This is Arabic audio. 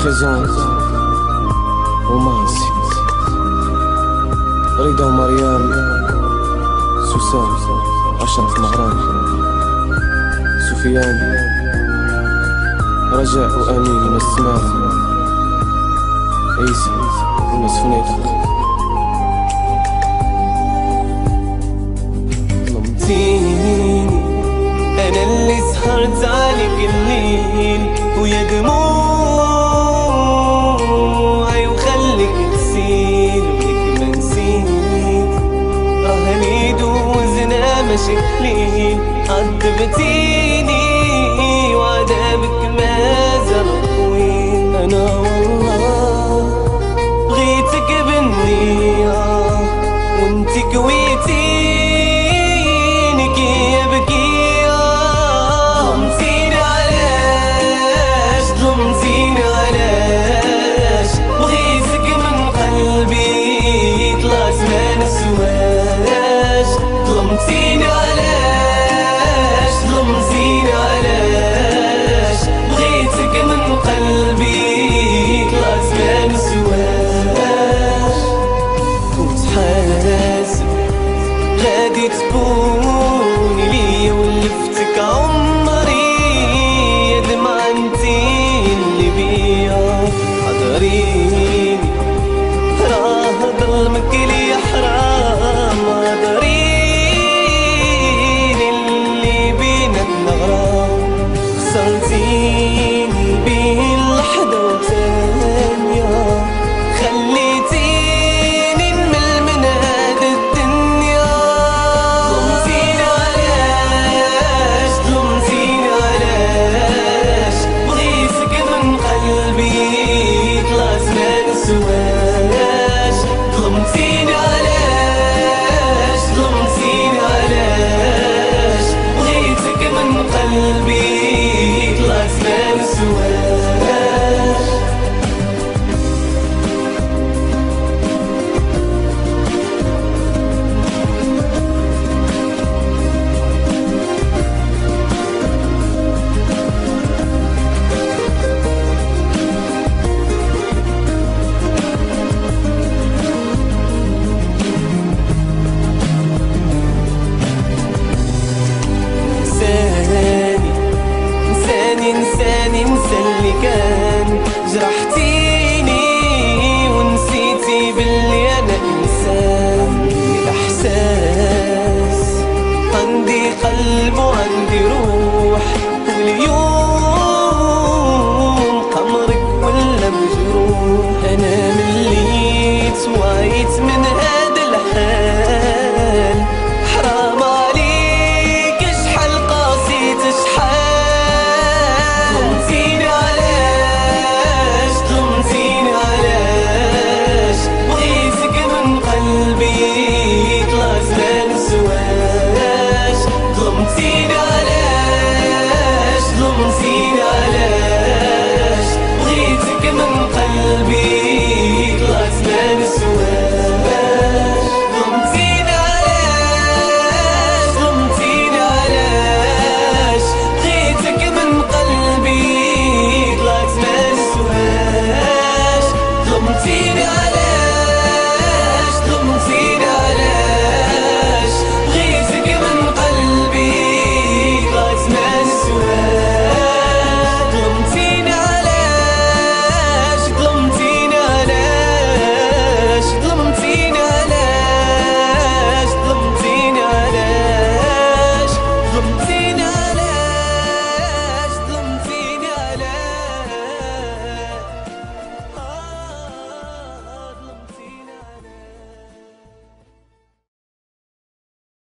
بريزونت رومانسي رضا ومريم سوسان أشرف مغران سفيان رجاء وأمين مسمار عيسى ومسفنيت ظلمتيني أنا اللي سهرت عليك الليل ويا دموعي وخليك تسيل ولك ما نسيت راه دوزنا مشاكلين عذبتيني وعذابك ما زال طويل أنا والله بغيتك بالنية وانتي كويتيني كي يبكيها ظلمتيني علاش بغيتك من قلبي طلعت ما نسواش ظلمتيني علاش بغيتك من قلبي طلعت ما نسواش كنت حاسب غادي تكوني ليا ولفتك عمري يا دمعة انتي اللي بيا حضريني راه ظلمك لي حرام حضريني اللي بيناتنا غرام خسرتيني بين لحظة وتانية خليتيني نمل من هاد الدنيا ظلمتيني علاش بغيتك من قلبي طلعت ما نسواش ظلمتيني علاش بغيتك من قلبي طلعت ما نسواش نساني نسى اللي كان